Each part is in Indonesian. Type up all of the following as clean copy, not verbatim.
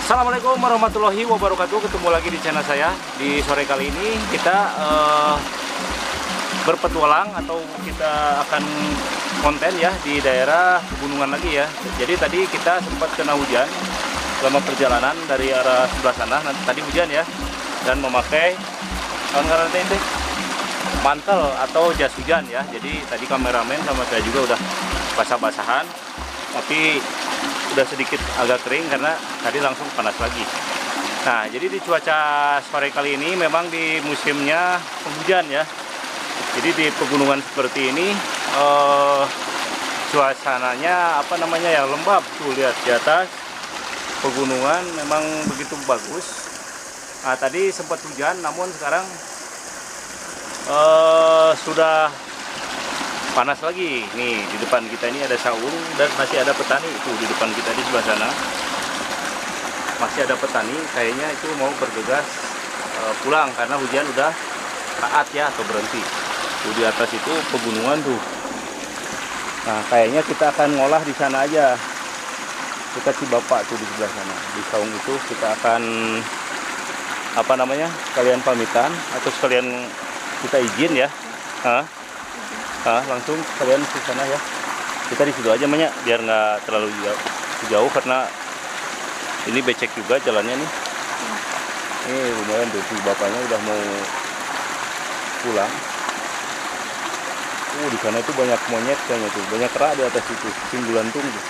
Assalamualaikum warahmatullahi wabarakatuh. Ketemu lagi di channel saya. Di sore kali ini kita berpetualang atau kita akan konten ya di daerah pegunungan lagi ya. Jadi tadi kita sempat kena hujan selama perjalanan dari arah sebelah sana. Tadi hujan ya, dan memakai mantel atau jas hujan ya. Jadi tadi kameramen sama saya juga udah basah-basahan, tapi udah sedikit agak kering karena tadi langsung panas lagi. Nah, jadi di cuaca sore kali ini memang di musimnya penghujan ya. Jadi di pegunungan seperti ini suasananya ya, lembab tuh, lihat di atas pegunungan memang begitu bagus. Nah, tadi sempat hujan, namun sekarang sudah panas lagi. Nih di depan kita ini ada saung dan masih ada petani itu di depan kita di sebelah sana. Masih ada petani, kayaknya itu mau bergegas pulang karena hujan udah taat ya, atau berhenti. Tuh di atas itu pegunungan tuh. Nah, kayaknya kita akan ngolah di sana aja. Kita Cibapak tuh di sebelah sana. Di saung itu kita akan sekalian pamitan atau sekalian kita izin ya. Langsung kalian ke sana ya. Kita di situ aja banyak biar nggak terlalu jauh karena ini becek juga jalannya nih. Ini lumayan tuh, bapaknya udah mau pulang. Di sana itu banyak monyet kayaknya tuh, banyak kera di atas itu, singgulan tunggu.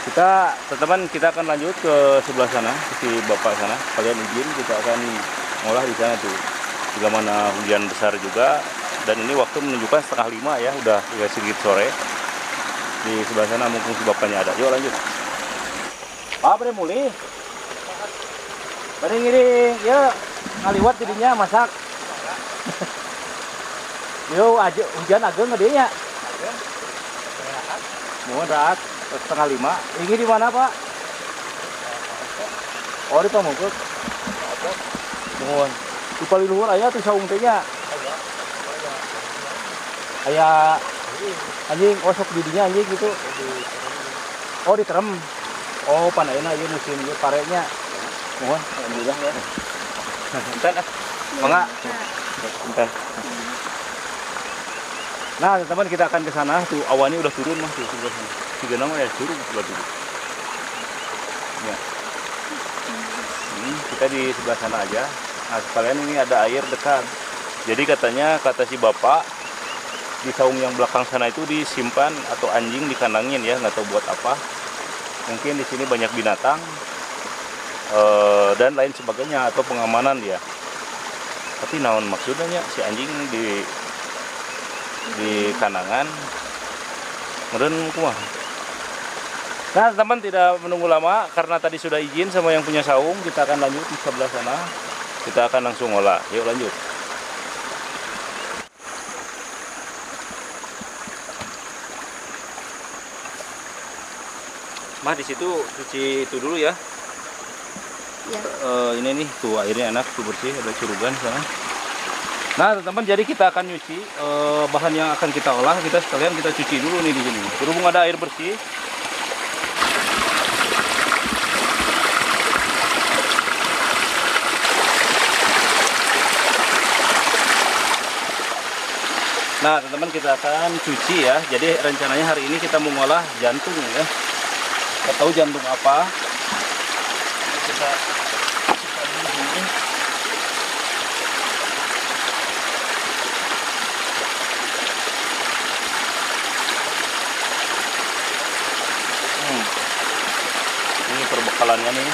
Teman-teman, kita akan lanjut ke sebelah sana, ke si bapak sana. Kalian izin, kita akan ngolah di sana tuh. Bila mana hujan besar juga. Dan ini waktu menunjukkan 4:30 ya, udah sedikit sore. Di sebelah sana mumpung si bapaknya ada. Yuk lanjut. Pak, pada mulih. Pada ngiring, ya ngaliwat jadinya masak. Yo, aja hujan ageng ngedenya. Mau daat 4:30. Ini di mana, Pak? Oh, di Pamungkut. Mohon. Di paling luhur aya tuh saung teh nya. Aya anjing osok didinya anjing gitu. Oh, diterem. Oh, panaeuna ieu musim ieu parenya. Mohon, alhamdulillah ya. Bentar ah. Mangga. Bentar. Nah, teman-teman, kita akan ke sana tuh, awannya udah turun mah tuh sebelah sana. 3 nama ya turun sebelah turun. Ya. Kita di sebelah sana aja. Nah, sekalian ini ada air dekat. Jadi kata si bapak, di saung yang belakang sana itu disimpan atau anjing dikandangin ya, nggak tahu buat apa. Mungkin di sini banyak binatang dan lain sebagainya, atau pengamanan ya. Tapi naon maksudnya si anjing di kandangan meren kumaha. Nah, teman, tidak menunggu lama karena tadi sudah izin sama yang punya saung, kita akan lanjut di sebelah sana. Kita akan langsung olah. Yuk lanjut. Mah di situ cuci itu dulu ya. Ya. Ini nih tuh airnya enak tuh, bersih, ada curugan sana. Nah, teman-teman, jadi kita akan nyuci bahan yang akan kita olah, kita cuci dulu nih di sini. Berhubung ada air bersih. Nah, teman-teman, kita akan cuci ya. Jadi rencananya hari ini kita mau ngolah jantung ya. Kita tahu jantung apa. Kita di sini. Ini perbekalannya nih.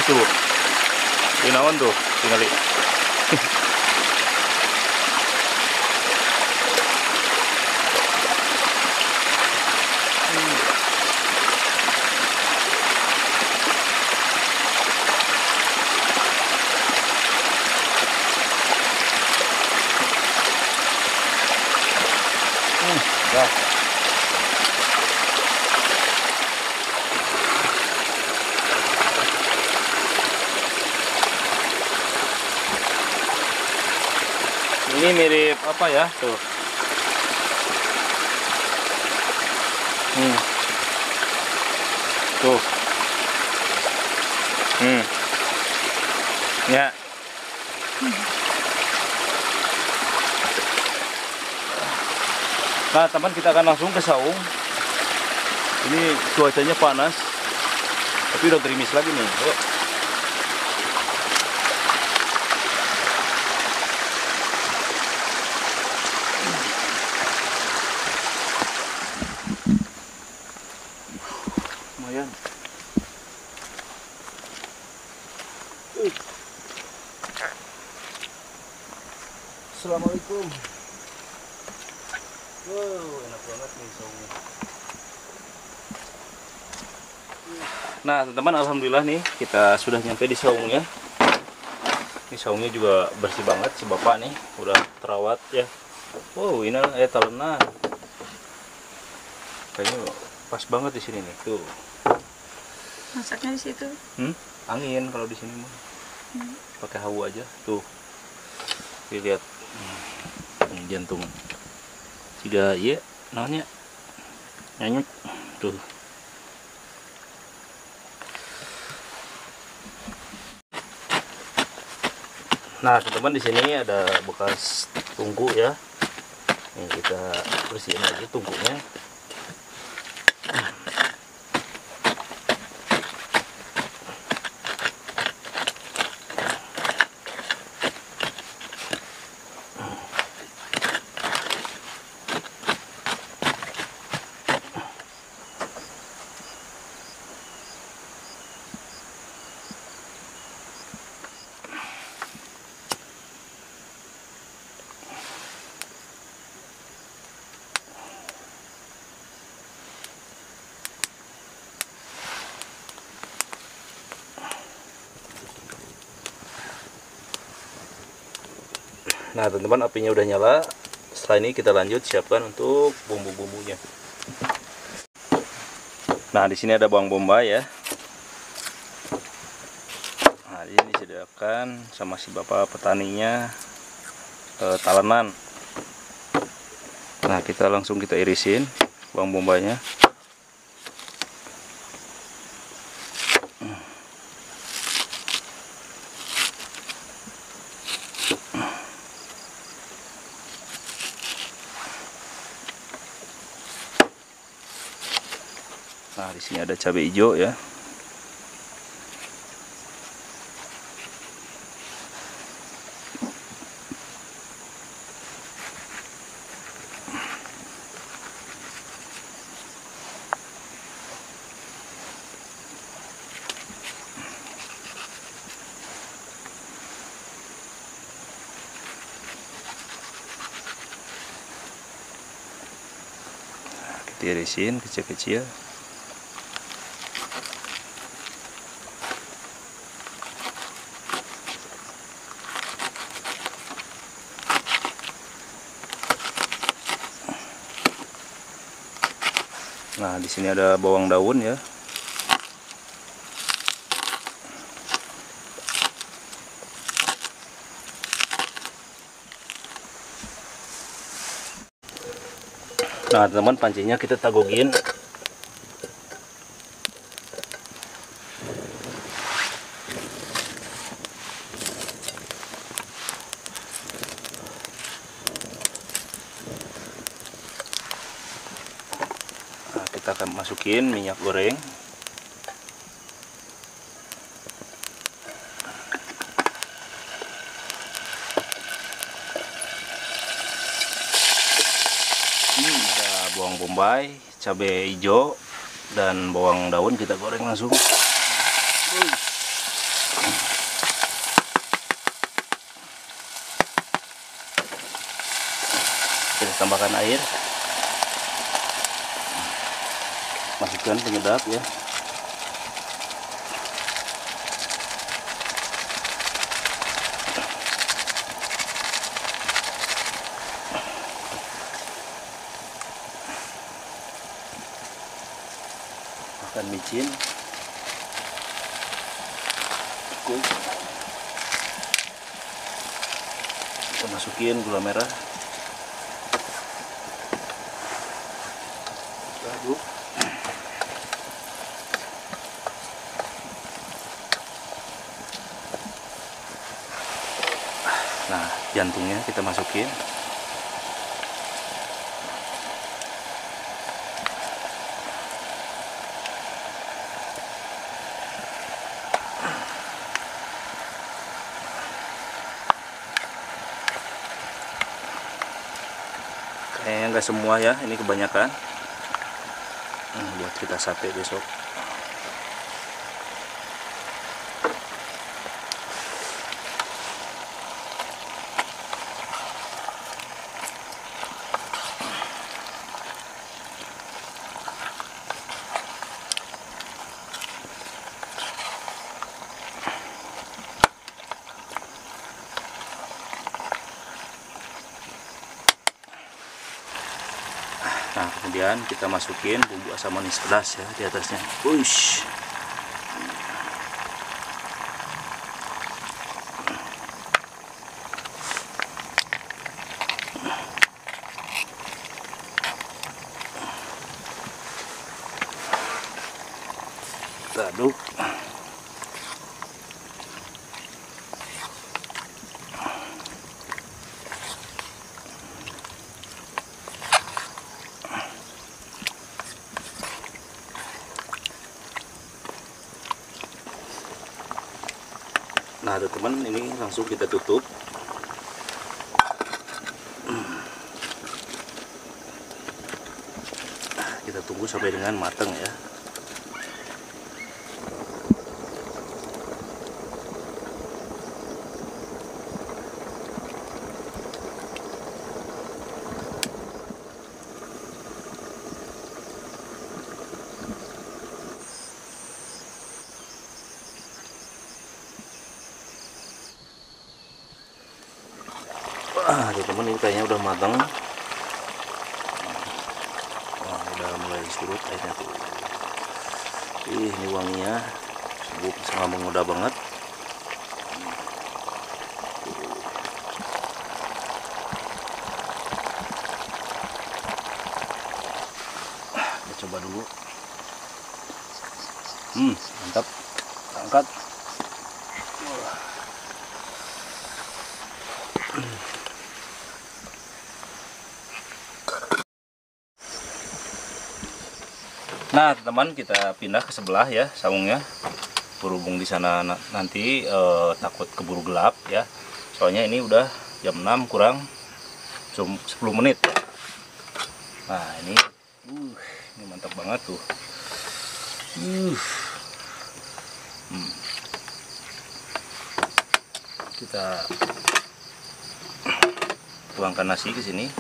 Tuh, ini naon tuh, tinggali. Nah, ini mirip apa ya tuh? Tuh. Ya. Nah, teman, kita akan langsung ke saung. Ini cuacanya panas, tapi udah gerimis lagi nih. Yuk. Lumayan. Assalamualaikum. Wow, enak banget nih saungnya. Nah, teman-teman, alhamdulillah nih kita sudah nyampe di saungnya. Ini saungnya juga bersih banget si bapak nih, udah terawat ya. Wow, ini talenan. Kayaknya pas banget di sini nih, tuh. Masaknya di situ. Angin kalau di sini mah. Pakai hawu aja, tuh. Lihat. Jantung. Tidak, ya, namanya nyanyuk, tuh. Nah, teman-teman, di sini ada bekas tungku ya. Ini kita bersihin lagi tungkunya. Nah, teman-teman, apinya udah nyala. Setelah ini kita lanjut siapkan untuk bumbu-bumbunya. Nah, di sini ada bawang bombay ya. Nah, ini disediakan sama si bapak petaninya talenan. Nah, kita langsung irisin bawang bombaynya. Nah, di sini ada cabai hijau ya. Nah, kita irisin kecil-kecil. Nah, di sini ada bawang daun ya. Nah, teman-teman, pancinya kita tagogin. Nah, kita akan masukin minyak goreng. Ada bawang bombay, cabai hijau, dan bawang daun kita goreng langsung. Kita tambahkan air, masukkan penyedap ya. dan micin. Cukup. Kita masukin gula merah. Kita aduk. Nah, jantungnya kita masukin. Kayaknya nggak semua ya, ini kebanyakan. Buat kita sate besok. Nah, kemudian kita masukin bumbu asam manis pedas ya di atasnya. Uish. Kita aduk. Nah, teman-teman, ini langsung kita tutup. Kita tunggu sampai dengan matang ya. Teman-teman, ini kayaknya udah matang. Wah, udah mulai surut airnya tuh. Ini wanginya sangat menggoda banget. Kita coba dulu. Mantap. Angkat. Nah, teman, kita pindah ke sebelah ya saungnya. Berhubung di sana nanti takut keburu gelap ya. Soalnya ini udah jam 6 kurang 10 menit. Nah, ini mantap banget tuh. Kita tuangkan nasi ke sini.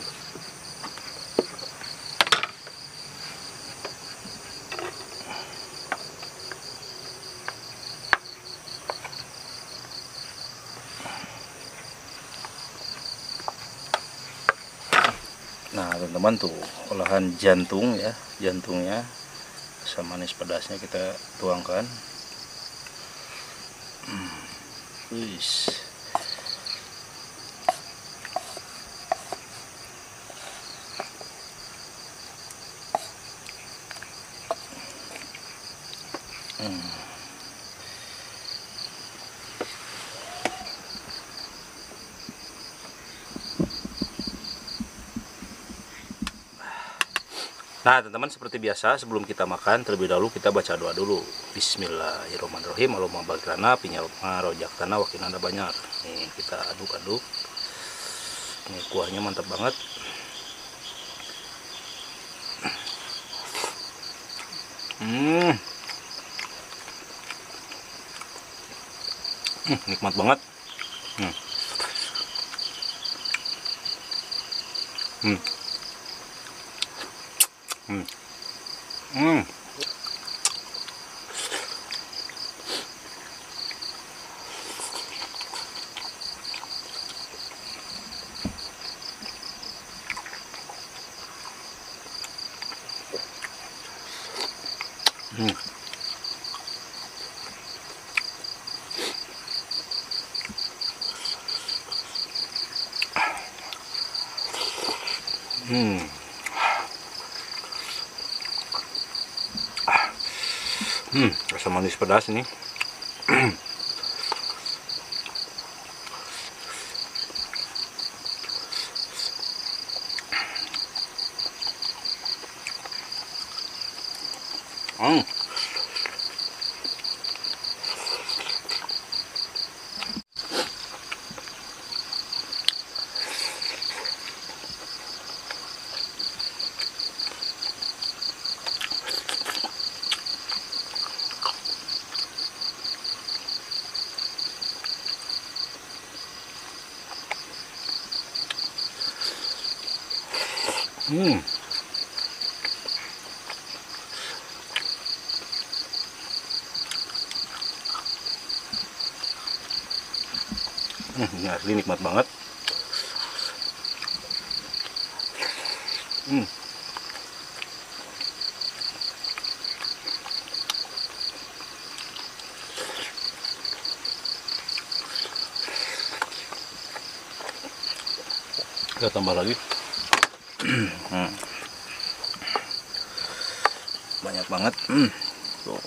Nah, teman-teman, tuh olahan jantung ya, jantungnya asam manis pedasnya kita tuangkan. Wis. Nah, teman-teman, seperti biasa sebelum kita makan terlebih dahulu kita baca doa dulu. Bismillahirrahmanirrahim. Allahumma barik lana fi ma rojaktana wa qina adzabannar. Nih, kita aduk-aduk. Ini kuahnya mantap banget. Nikmat banget. Rasa manis pedas ini. Ini asli nikmat banget. Kita tambah lagi. Banyak banget. Tuh.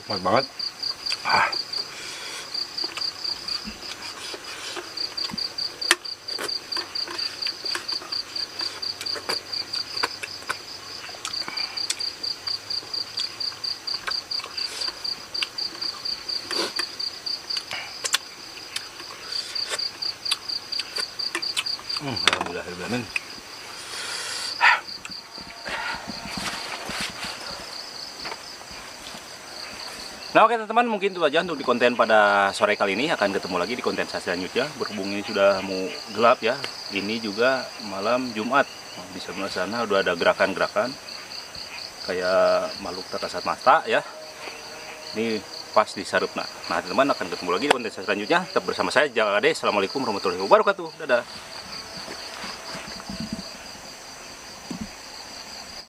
Nikmat banget. Alhamdulillah. Nah oke teman-teman, mungkin itu aja untuk di konten pada sore kali ini. Akan ketemu lagi di konten saya selanjutnya. Berhubung ini sudah mau gelap ya. Ini juga malam Jumat. Di sebelah sana udah ada gerakan-gerakan kayak makhluk tak kasat mata ya. Ini pas di Sarupna. Nah teman-teman, akan ketemu lagi di konten saya selanjutnya. Tetap bersama saya Jalade. Assalamualaikum warahmatullahi wabarakatuh. Dadah.